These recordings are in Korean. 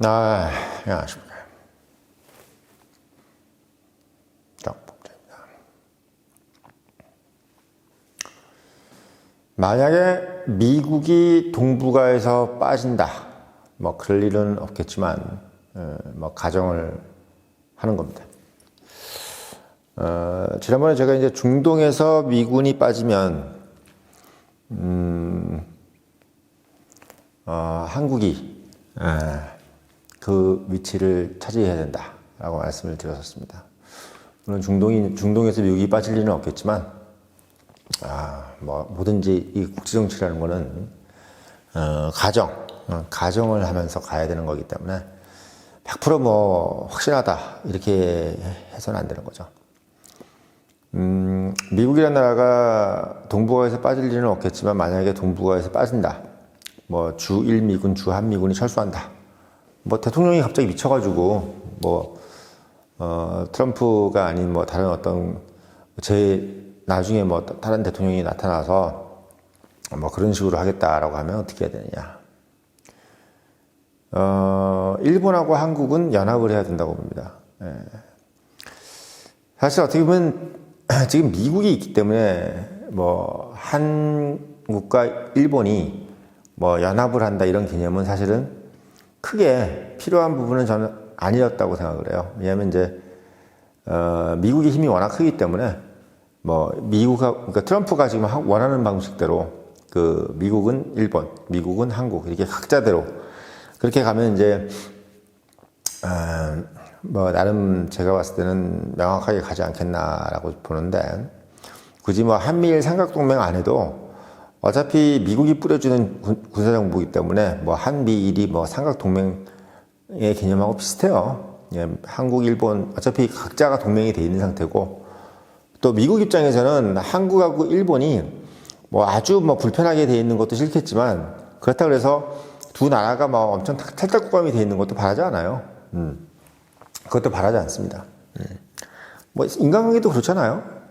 안녕하십니까. 정복자입니다. 만약에 미국이 동북아에서 빠진다, 뭐 그럴 일은 없겠지만, 뭐 가정을 하는 겁니다. 지난번에 제가 이제 중동에서 미군이 빠지면, 한국이 그 위치를 차지해야 된다라고 말씀을 드렸었습니다. 물론 중동에서 미국이 빠질 일은 없겠지만, 뭐 뭐든지 이 국제정치라는 거는 가정을 하면서 가야 되는 거기 때문에 100% 뭐 확실하다 이렇게 해서는 안 되는 거죠. 미국이라는 나라가 동북아에서 빠질 일은 없겠지만 만약에 동북아에서 빠진다, 뭐 주 1미군, 주 한미군이 철수한다, 뭐 대통령이 갑자기 미쳐가지고 뭐 트럼프가 아닌 뭐 다른 어떤 나중에 뭐 다른 대통령이 나타나서 뭐 그런 식으로 하겠다라고 하면 어떻게 해야 되느냐. 일본하고 한국은 연합을 해야 된다고 봅니다. 사실 어떻게 보면 지금 미국이 있기 때문에 뭐 한국과 일본이 뭐 연합을 한다 이런 개념은 사실은 크게 필요한 부분은 저는 아니었다고 생각을 해요. 왜냐하면 이제 미국의 힘이 워낙 크기 때문에 뭐 그러니까 트럼프가 지금 원하는 방식대로 그 미국은 일본, 미국은 한국 이렇게 각자대로 그렇게 가면 이제 뭐 나름 제가 봤을 때는 명확하게 가지 않겠나라고 보는데, 굳이 뭐 한미일 삼각동맹 안 해도 어차피 미국이 뿌려주는 군사정보이기 때문에 뭐 한미일이 뭐 삼각동맹의 개념하고 비슷해요. 예, 한국, 일본 어차피 각자가 동맹이 돼 있는 상태고, 또 미국 입장에서는 한국하고 일본이 뭐 아주 뭐 불편하게 돼 있는 것도 싫겠지만, 그렇다고 해서 두 나라가 뭐 엄청 탈탈구감이 돼 있는 것도 바라지 않아요. 그것도 바라지 않습니다. 뭐 인간관계도 그렇잖아요.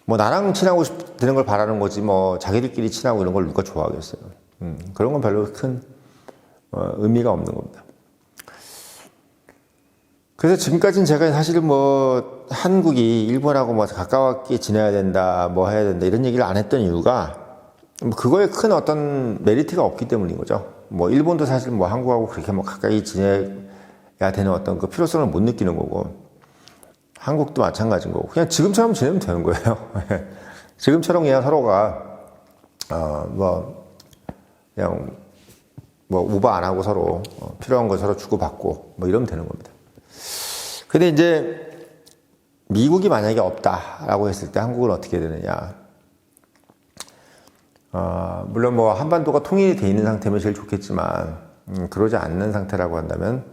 뭐 나랑 친하고 되는 걸 바라는 거지 뭐 자기들끼리 친하고 이런 걸 누가 좋아하겠어요. 그런 건 별로 큰 의미가 없는 겁니다. 그래서 지금까지는 제가 사실 뭐 한국이 일본하고 뭐 가깝게 지내야 된다, 뭐 해야 된다 이런 얘기를 안 했던 이유가 뭐 그거에 큰 어떤 메리트가 없기 때문인 거죠. 뭐 일본도 사실 뭐 한국하고 그렇게 뭐 가까이 지내야 되는 어떤 그 필요성을 못 느끼는 거고, 한국도 마찬가지인 거고, 그냥 지금처럼 지내면 되는 거예요. 지금처럼 그냥 서로가 뭐 그냥 뭐 오버 안 하고 서로 필요한 거 서로 주고받고 뭐 이러면 되는 겁니다. 근데 이제 미국이 만약에 없다라고 했을 때 한국은 어떻게 되느냐. 물론 뭐 한반도가 통일이 돼 있는 상태면 제일 좋겠지만, 그러지 않는 상태라고 한다면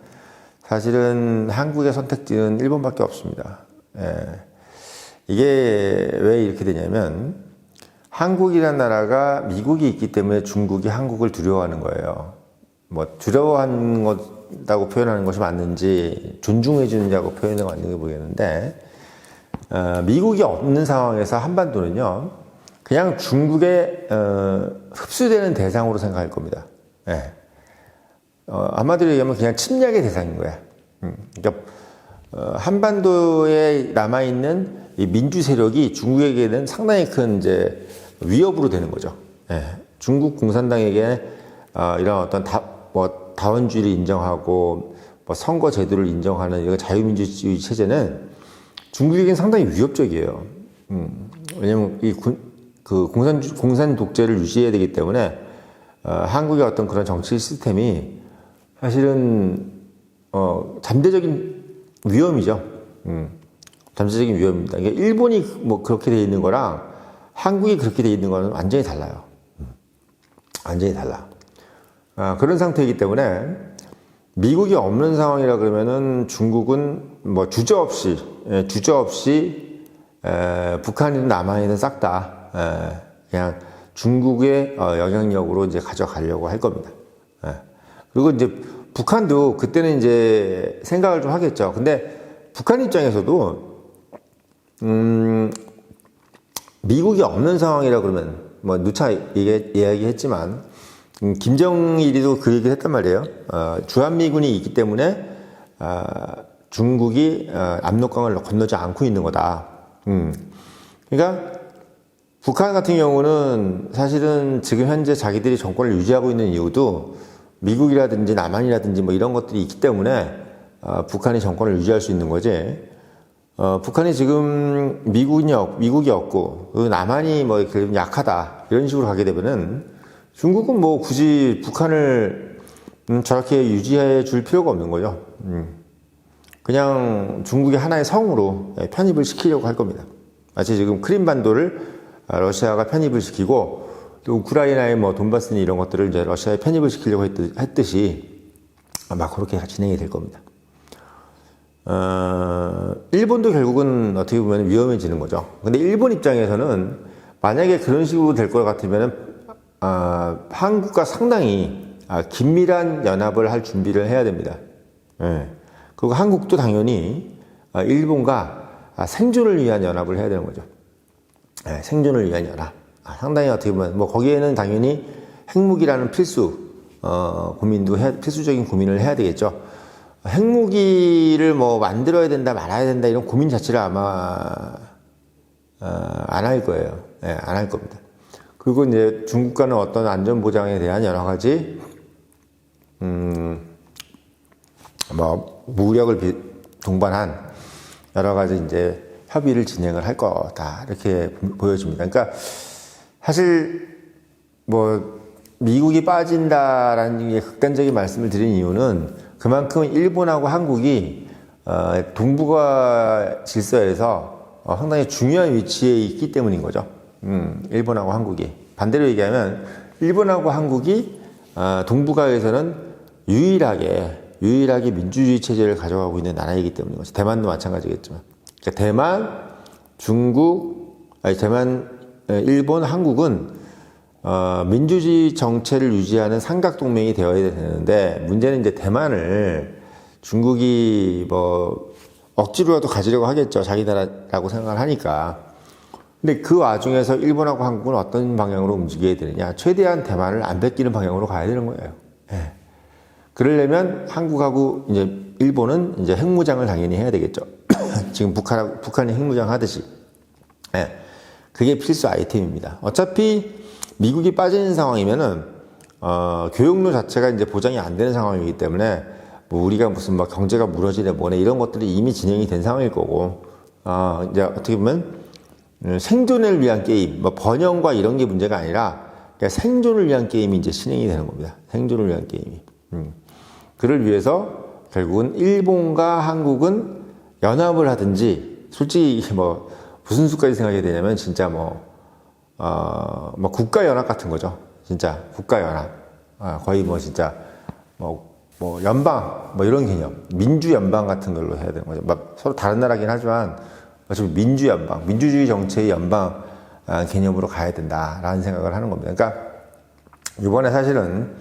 사실은 한국의 선택지는 일본밖에 없습니다. 예. 이게 왜 이렇게 되냐면, 한국이라는 나라가 미국이 있기 때문에 중국이 한국을 두려워하는 거예요. 뭐 두려워하는 것다고 표현하는 것이 맞는지 존중해 주느냐고 표현이 맞는지 모르겠는데, 미국이 없는 상황에서 한반도는요 그냥 중국에 흡수되는 대상으로 생각할 겁니다. 예. 한마디로 얘기하면 그냥 침략의 대상인 거야. 그러니까 한반도에 남아있는 이 민주 세력이 중국에게는 상당히 큰 이제 위협으로 되는 거죠. 예. 중국 공산당에게 이런 어떤 다원주의를 인정하고 뭐 선거 제도를 인정하는 이런 자유민주주의 체제는 중국에게는 상당히 위협적이에요. 왜냐면 그 공산 독재를 유지해야 되기 때문에 한국의 어떤 그런 정치 시스템이 사실은 잠재적인 위험이죠. 잠재적인 위험입니다. 그러니까 일본이 뭐 그렇게 돼 있는 거랑 한국이 그렇게 돼 있는 거는 완전히 달라요. 완전히 달라. 그런 상태이기 때문에 미국이 없는 상황이라 그러면은 중국은 뭐 주저없이 북한이든 남한이든 싹 다 그냥 중국의 영향력으로 이제 가져가려고 할 겁니다. 그리고 이제 북한도 그때는 이제 생각을 좀 하겠죠. 근데 북한 입장에서도 미국이 없는 상황이라 그러면 뭐 누차 이야기했지만 김정일이도 그 얘기를 했단 말이에요. 주한미군이 있기 때문에 중국이 압록강을 건너지 않고 있는 거다. 그러니까 북한 같은 경우는 사실은 지금 현재 자기들이 정권을 유지하고 있는 이유도 미국이라든지 남한이라든지 뭐 이런 것들이 있기 때문에 북한이 정권을 유지할 수 있는 거지. 북한이 지금 미국이 없고 남한이 뭐 약하다 이런 식으로 가게 되면은 중국은 뭐 굳이 북한을 저렇게 유지해 줄 필요가 없는 거죠. 그냥 중국의 하나의 성으로 편입을 시키려고 할 겁니다. 마치 지금 크림반도를 러시아가 편입을 시키고 또 우크라이나의 뭐 돈바스니 이런 것들을 이제 러시아에 편입을 시키려고 했듯이 아마 그렇게 진행이 될 겁니다. 일본도 결국은 어떻게 보면 위험해지는 거죠. 근데 일본 입장에서는 만약에 그런 식으로 될 것 같으면은 한국과 상당히 긴밀한 연합을 할 준비를 해야 됩니다. 예. 그리고 한국도 당연히 일본과 생존을 위한 연합을 해야 되는 거죠. 예, 생존을 위한 연합. 상당히 어떻게 보면 뭐 거기에는 당연히 핵무기라는 필수적인 고민을 해야 되겠죠. 핵무기를 뭐 만들어야 된다 말아야 된다 이런 고민 자체를 아마 안 할 거예요. 예, 안 할 겁니다. 그리고 이제 중국과는 어떤 안전 보장에 대한 여러 가지 뭐 무력을 동반한 여러 가지 이제 협의를 진행을 할 거다 이렇게 보여집니다. 그러니까 사실 뭐 미국이 빠진다라는 게 극단적인 말씀을 드린 이유는 그만큼 일본하고 한국이 동북아 질서에서 상당히 중요한 위치에 있기 때문인 거죠. 일본하고 한국이. 반대로 얘기하면 일본하고 한국이 동북아에서는 유일하게 민주주의 체제를 가져가고 있는 나라이기 때문인 거죠. 대만도 마찬가지겠지만. 그러니까 대만, 일본, 한국은 민주주의 정체를 유지하는 삼각동맹이 되어야 되는데 문제는 이제 대만을 중국이 뭐 억지로라도 가지려고 하겠죠. 자기 나라라고 생각을 하니까. 근데 그 와중에서 일본하고 한국은 어떤 방향으로 움직여야 되느냐. 최대한 대만을 안 뺏기는 방향으로 가야 되는 거예요. 예. 그러려면 한국하고 이제 일본은 이제 핵무장을 당연히 해야 되겠죠. 지금 북한이 핵무장 하듯이. 예. 그게 필수 아이템입니다. 어차피 미국이 빠지는 상황이면은, 교역로 자체가 이제 보장이 안 되는 상황이기 때문에, 뭐 우리가 무슨 막 경제가 무너지네 뭐네 이런 것들이 이미 진행이 된 상황일 거고, 이제 어떻게 보면, 생존을 위한 게임, 뭐 번영과 이런 게 문제가 아니라, 그러니까 생존을 위한 게임이 이제 진행이 되는 겁니다. 생존을 위한 게임이. 그를 위해서 결국은 일본과 한국은 연합을 하든지, 솔직히 뭐, 무슨 수까지 생각해야 되냐면, 진짜 뭐 국가연합 같은 거죠. 진짜, 국가연합. 거의 뭐 진짜, 뭐 연방, 뭐 이런 개념. 민주연방 같은 걸로 해야 되는 거죠. 막 서로 다른 나라긴 하지만, 어차피 민주연방, 민주주의 정체의 연방 개념으로 가야 된다라는 생각을 하는 겁니다. 그러니까, 이번에 사실은,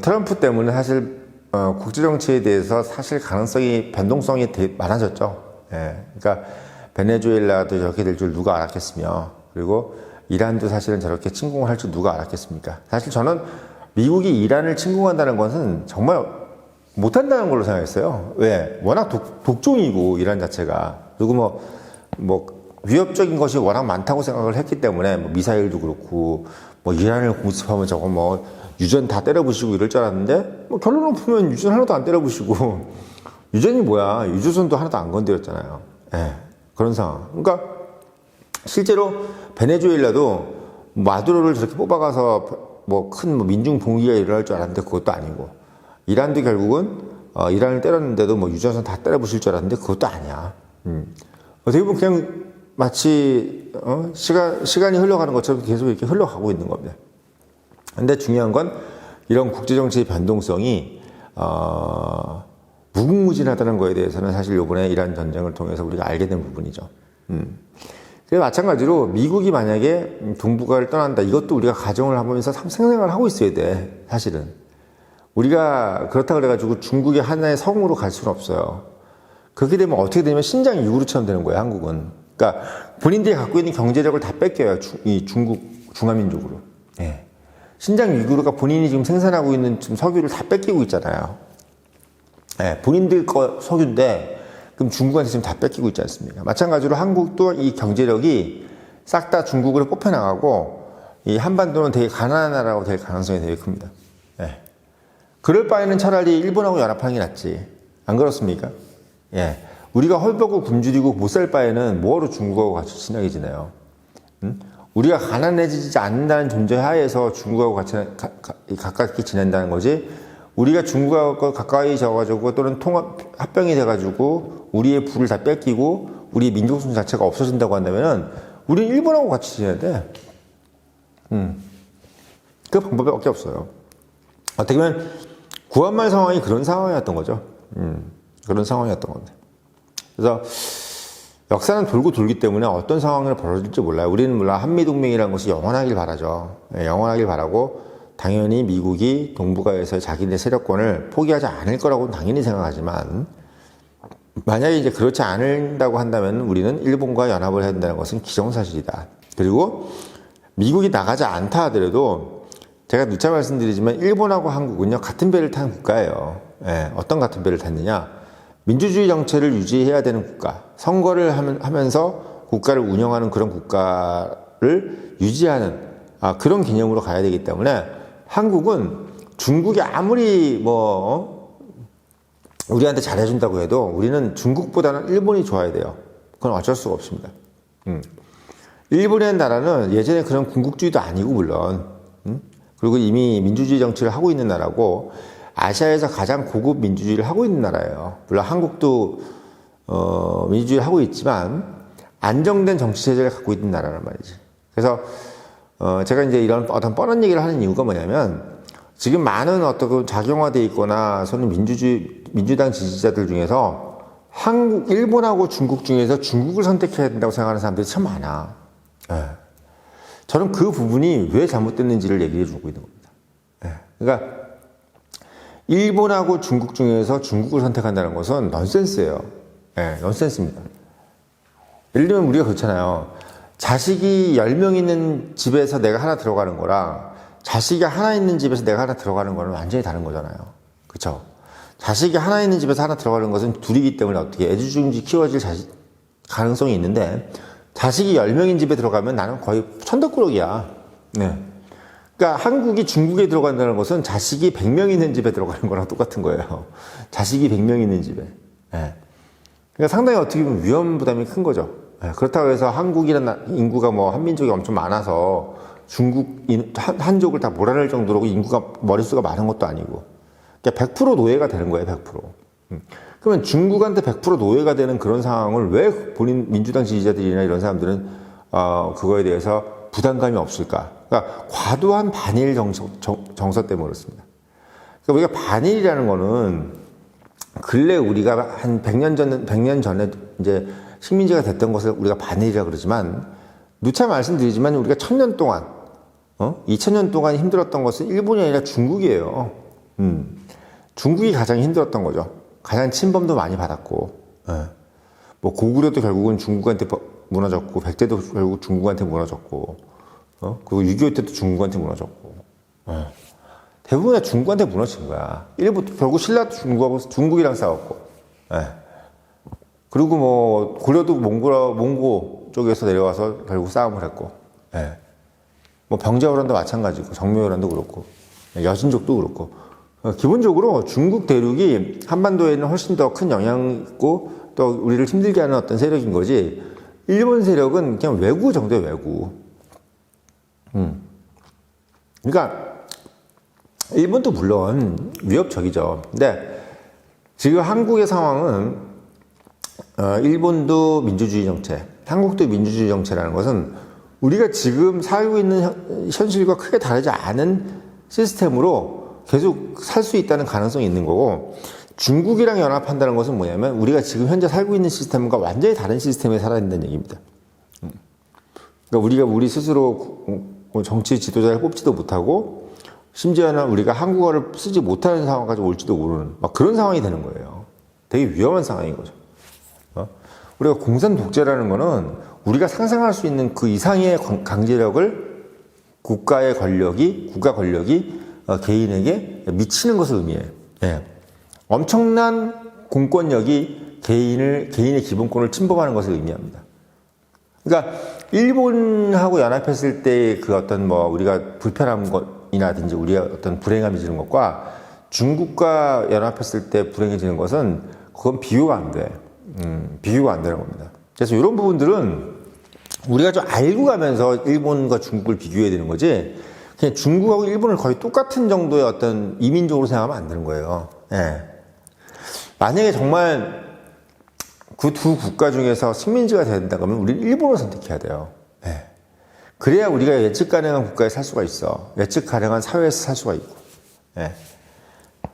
트럼프 때문에 사실, 국제정치에 대해서 사실 변동성이 되게 많아졌죠. 예. 그러니까, 베네수엘라도 저렇게 될 줄 누가 알았겠으며, 그리고 이란도 사실은 저렇게 침공을 할 줄 누가 알았겠습니까? 사실 저는 미국이 이란을 침공한다는 것은 정말 못한다는 걸로 생각했어요. 왜? 워낙 독종이고, 이란 자체가. 그리고 위협적인 것이 워낙 많다고 생각을 했기 때문에, 뭐 미사일도 그렇고, 뭐 이란을 공습하면 저거 뭐 유전 다 때려부시고 이럴 줄 알았는데, 뭐 결론을 보면 유전 하나도 안 때려부시고, 유전이 뭐야? 유조선도 하나도 안 건드렸잖아요. 예. 그런 상황. 그러니까 실제로 베네수엘라도 마두로를 저렇게 뽑아가서 뭐 큰 민중 봉기가 일어날 줄 알았는데 그것도 아니고, 이란도 결국은 이란을 때렸는데도 뭐 유조선 다 때려부실 줄 알았는데 그것도 아니야. 어떻게 보면 그냥 마치 시간이 흘러가는 것처럼 계속 이렇게 흘러가고 있는 겁니다. 근데 중요한 건 이런 국제정치의 변동성이 무궁무진하다는 거에 대해서는 사실 이번에 이란 전쟁을 통해서 우리가 알게 된 부분이죠. 그래서 마찬가지로 미국이 만약에 동북아를 떠난다, 이것도 우리가 가정을 하면서 생각을 하고 있어야 돼, 사실은. 우리가 그렇다 그래가지고 중국의 하나의 성으로 갈 수는 없어요. 그렇게 되면 어떻게 되면 신장 유구르처럼 되는 거예요, 한국은. 그러니까 본인들이 갖고 있는 경제력을 다 뺏겨요, 중화민족으로. 예. 신장 위구르가 본인이 지금 생산하고 있는 지금 석유를 다 뺏기고 있잖아요. 예, 본인들 거 석유인데 그럼 중국한테 지금 다 뺏기고 있지 않습니까? 마찬가지로 한국도 이 경제력이 싹 다 중국으로 뽑혀나가고 이 한반도는 되게 가난한 나라로 될 가능성이 되게 큽니다. 예. 그럴 바에는 차라리 일본하고 연합하는 게 낫지. 안 그렇습니까? 예. 우리가 헐벗고 굶주리고 못 살 바에는 뭐하러 중국하고 같이 친하게 지내요? 응? 우리가 가난해지지 않는다는 존재 하에서 중국하고 같이 가깝게 지낸다는 거지. 우리가 중국하고 가까이 져가지고 또는 합병이 돼가지고 우리의 부를 다 뺏기고 우리의 민족성 자체가 없어진다고 한다면은 우리는 일본하고 같이 지내야 돼. 그 방법밖에 없어요. 어떻게 보면 구한말 상황이 그런 상황이었던 거죠. 그런 상황이었던 건데. 그래서 역사는 돌고 돌기 때문에 어떤 상황을 벌어질지 몰라요. 우리는 물론 한미동맹이라는 것이 영원하길 바라죠. 예, 영원하길 바라고 당연히 미국이 동북아에서 자기네 세력권을 포기하지 않을 거라고 당연히 생각하지만 만약에 이제 그렇지 않는다고 한다면 우리는 일본과 연합을 해야 된다는 것은 기정사실이다. 그리고 미국이 나가지 않다 하더라도 제가 누차 말씀드리지만 일본하고 한국은요 같은 배를 탄 국가예요. 예, 어떤 같은 배를 탔느냐? 민주주의 정체를 유지해야 되는 국가, 선거를 하면서 국가를 운영하는 그런 국가를 유지하는 그런 개념으로 가야 되기 때문에 한국은 중국이 아무리 우리한테 잘해준다고 해도 우리는 중국보다는 일본이 좋아야 돼요. 그건 어쩔 수가 없습니다. 일본이라는 나라는 예전에 그런 군국주의도 아니고 물론 그리고 이미 민주주의 정치를 하고 있는 나라고 아시아에서 가장 고급 민주주의를 하고 있는 나라예요. 물론 한국도 민주주의를 하고 있지만 안정된 정치 체제를 갖고 있는 나라란 말이지. 그래서 제가 이제 이런 어떤 뻔한 얘기를 하는 이유가 뭐냐면 지금 많은 어떤 작용화되어 있거나 저는 민주당 지지자들 중에서 일본하고 중국 중에서 중국을 선택해야 된다고 생각하는 사람들이 참 많아. 예. 저는 그 부분이 왜 잘못됐는지를 얘기해 주고 있는 겁니다. 예. 그러니까 일본하고 중국 중에서 중국을 선택한다는 것은 넌센스예요. 예, 넌센스입니다. 예를 들면 우리가 그렇잖아요. 자식이 10명 있는 집에서 내가 하나 들어가는 거랑 자식이 하나 있는 집에서 내가 하나 들어가는 거는 완전히 다른 거잖아요. 그렇죠? 자식이 하나 있는 집에서 하나 들어가는 것은 둘이기 때문에 어떻게 애지중지 키워질 가능성이 있는데 자식이 10명인 집에 들어가면 나는 거의 천덕꾸러기야. 네. 그러니까 한국이 중국에 들어간다는 것은 자식이 100명 있는 집에 들어가는 거랑 똑같은 거예요. 자식이 100명 있는 집에. 네. 그러니까 상당히 어떻게 보면 위험 부담이 큰 거죠. 네. 그렇다고 해서 한국이라는 인구가 한민족이 엄청 많아서 중국 한족을 다 몰아낼 정도로 인구가 머릿수가 많은 것도 아니고 그러니까 100% 노예가 되는 거예요. 100%. 그러면 중국한테 100% 노예가 되는 그런 상황을 왜 본인 민주당 지지자들이나 이런 사람들은 그거에 대해서 부담감이 없을까? 그러니까 과도한 반일 정서 때문에 그렇습니다. 그러니까 우리가 반일이라는 거는 근래 우리가 한 100년 전에 이제 식민지가 됐던 것을 우리가 반일이라고 그러지만 누차 말씀드리지만 우리가 1000년 동안 2000년 동안 힘들었던 것은 일본이 아니라 중국이에요. 중국이 가장 힘들었던 거죠. 가장 침범도 많이 받았고, 고구려도 결국은 중국한테 무너졌고, 백제도 결국 중국한테 무너졌고, 그리고 6.25 때도 중국한테 무너졌고, 대부분 다 중국한테 무너진 거야. 결국 신라도 중국이랑 싸웠고, 그리고 고려도 몽고 쪽에서 내려와서 결국 싸움을 했고, 병자호란도 마찬가지고, 정묘호란도 그렇고, 여신족도 그렇고, 기본적으로 중국 대륙이 한반도에는 훨씬 더 큰 영향이 있고 또 우리를 힘들게 하는 어떤 세력인 거지 일본 세력은 그냥 외구 정도의 외구. 그러니까 일본도 물론 위협적이죠. 근데 지금 한국의 상황은 일본도 민주주의 정체, 한국도 민주주의 정체라는 것은 우리가 지금 살고 있는 현실과 크게 다르지 않은 시스템으로 계속 살 수 있다는 가능성이 있는 거고 중국이랑 연합한다는 것은 뭐냐면 우리가 지금 현재 살고 있는 시스템과 완전히 다른 시스템에 살아야 된다는 얘기입니다. 그러니까 우리가 우리 스스로 정치 지도자를 뽑지도 못하고 심지어는 우리가 한국어를 쓰지 못하는 상황까지 올지도 모르는 그런 상황이 되는 거예요. 되게 위험한 상황인 거죠. 우리가 공산 독재라는 거는 우리가 상상할 수 있는 그 이상의 강제력을 국가 권력이 개인에게 미치는 것을 의미해요. 예. 엄청난 공권력이 개인의 기본권을 침범하는 것을 의미합니다. 그러니까 일본하고 연합했을 때 그 어떤 뭐 우리가 불편한 것이라든지 우리가 어떤 불행함이 지는 것과 중국과 연합했을 때 불행해지는 것은 그건 비교가 안 돼. 비교가 안 되는 겁니다. 그래서 이런 부분들은 우리가 좀 알고 가면서 일본과 중국을 비교해야 되는 거지, 그냥 중국하고 일본을 거의 똑같은 정도의 어떤 이민족으로 생각하면 안 되는 거예요. 예. 만약에 정말 그 두 국가 중에서 식민지가 된다 그러면 우리는 일본을 선택해야 돼요. 예. 그래야 우리가 예측 가능한 국가에 살 수가 있어. 예측 가능한 사회에서 살 수가 있고. 예.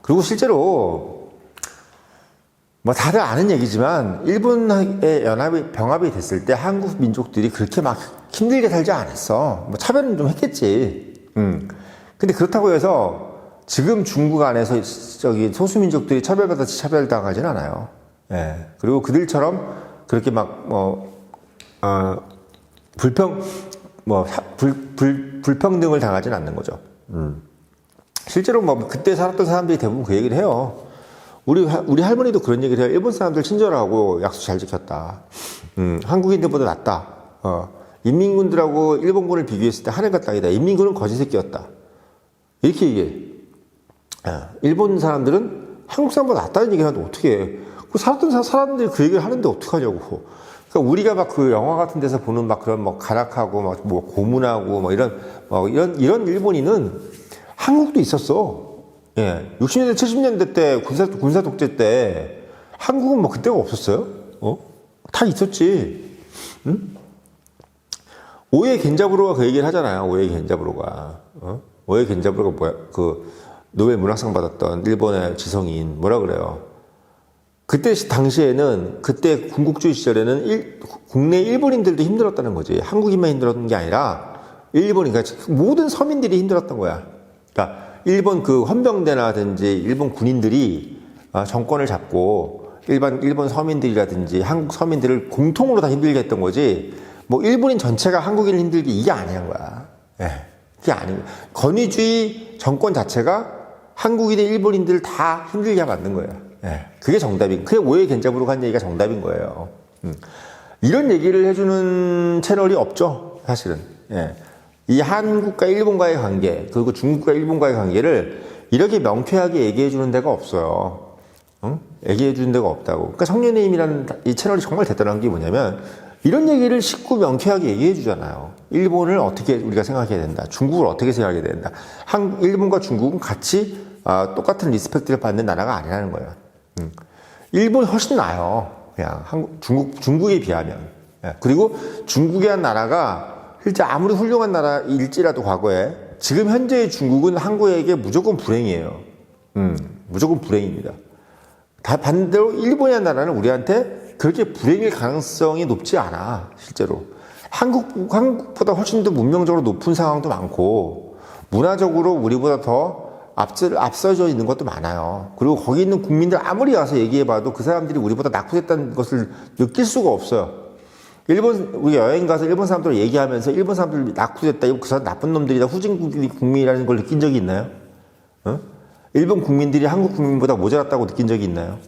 그리고 실제로 뭐 다들 아는 얘기지만 일본의 병합이 됐을 때 한국 민족들이 그렇게 막 힘들게 살지 않았어. 뭐 차별은 좀 했겠지. 근데 그렇다고 해서 지금 중국 안에서 저기 소수민족들이 차별받아서 차별당하진 않아요. 예. 그리고 그들처럼 그렇게 막 불평등을 당하진 않는 거죠. 실제로 뭐 그때 살았던 사람들이 대부분 그 얘기를 해요. 우리 할머니도 그런 얘기를 해요. 일본 사람들 친절하고 약속 잘 지켰다. 한국인들보다 낫다. 인민군들하고 일본군을 비교했을 때 하늘과 땅이다. 인민군은 거지 새끼였다. 이렇게 얘기해. 일본 사람들은 한국 사람보다 낫다는 얘기를 하는데 어떻게 해. 그 살았던 사람들이 그 얘기를 하는데 어떡하냐고. 그러니까 우리가 막 그 영화 같은 데서 보는 막 그런 뭐 가락하고 막 뭐 고문하고 뭐 이런 일본인은 한국도 있었어. 예. 60년대, 70년대 때 군사 독재 때 한국은 뭐 그때가 없었어요? 다 있었지. 응? 오에 겐자부로가 그 얘기를 하잖아요. 오에 겐자부로가. 오에 겐자부로가 뭐야? 그 노벨 문학상 받았던 일본의 지성인 뭐라 그래요? 그때 당시에는 그때 군국주의 시절에는 국내 일본인들도 힘들었다는 거지. 한국인만 힘들었던 게 아니라 일본인, 그러니까 모든 서민들이 힘들었던 거야. 그러니까 일본 그 헌병대라든지 일본 군인들이 정권을 잡고 일본 서민들이라든지 한국 서민들을 공통으로 다 힘들게 했던 거지. 뭐 일본인 전체가 한국인을 힘들게 이게 아니란 거야. 예. 그게 아니고 권위주의 정권 자체가 한국인의 일본인들을 다 힘들게 만든 거예요. 예, 그게 정답인, 그게 오해 겐자부로 한 얘기가 정답인 거예요. 이런 얘기를 해주는 채널이 없죠, 사실은. 예. 이 한국과 일본과의 관계, 그리고 중국과 일본과의 관계를 이렇게 명쾌하게 얘기해주는 데가 없어요. 얘기해주는 데가 없다고. 그러니까 청년의힘이라는 이 채널이 정말 대단한 게 뭐냐면, 이런 얘기를 쉽고 명쾌하게 얘기해주잖아요. 일본을 어떻게 우리가 생각해야 된다. 중국을 어떻게 생각해야 된다. 일본과 중국은 같이 똑같은 리스펙트를 받는 나라가 아니라는 거예요. 일본이 훨씬 나아요. 그냥 중국에 비하면. 그리고 중국이란 나라가 실제 아무리 훌륭한 나라일지라도 과거에 지금 현재의 중국은 한국에게 무조건 불행이에요. 무조건 불행입니다. 반대로 일본이라는 나라는 우리한테 그렇게 불행일 가능성이 높지 않아. 실제로. 한국보다 훨씬 더 문명적으로 높은 상황도 많고 문화적으로 우리보다 더 앞서져 있는 것도 많아요. 그리고 거기 있는 국민들 아무리 와서 얘기해봐도 그 사람들이 우리보다 낙후됐다는 것을 느낄 수가 없어요. 우리 여행 가서 일본 사람들 얘기하면서 일본 사람들이 낙후됐다, 그 사람 나쁜 놈들이다, 후진 국민이라는 걸 느낀 적이 있나요? 일본 국민들이 한국 국민보다 모자랐다고 느낀 적이 있나요?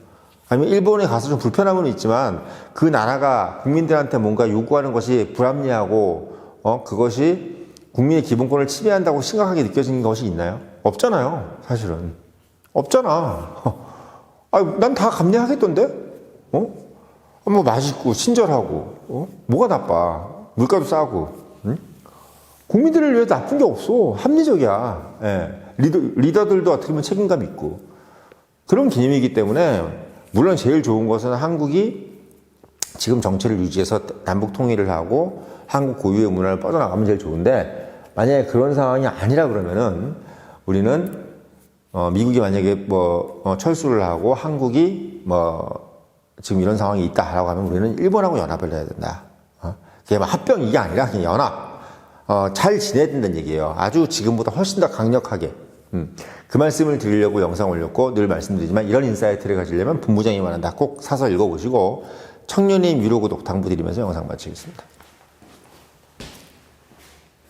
아니면 일본에 가서 좀 불편함은 있지만 그 나라가 국민들한테 뭔가 요구하는 것이 불합리하고 그것이 국민의 기본권을 침해한다고 심각하게 느껴지는 것이 있나요? 없잖아요, 사실은. 없잖아. 난 다 감내하겠던데? 뭐 맛있고, 친절하고, 뭐가 나빠. 물가도 싸고, 응? 국민들을 위해 나쁜 게 없어. 합리적이야. 예. 리더들도 어떻게 보면 책임감 있고. 그런 개념이기 때문에, 물론 제일 좋은 것은 한국이 지금 정체를 유지해서 남북 통일을 하고, 한국 고유의 문화를 뻗어나가면 제일 좋은데, 만약에 그런 상황이 아니라 그러면은, 우리는 미국이 만약에 철수를 하고 한국이 지금 이런 상황이 있다라고 하면 우리는 일본하고 연합을 해야 된다. 그게 합병 이게 아니라 그냥 연합. 잘 지내야 된다는 얘기예요. 아주 지금보다 훨씬 더 강력하게. 그 말씀을 드리려고 영상 올렸고 늘 말씀드리지만 이런 인사이트를 가지려면 본부장이 말한다. 꼭 사서 읽어보시고 청년의 위로 구독 당부드리면서 영상 마치겠습니다.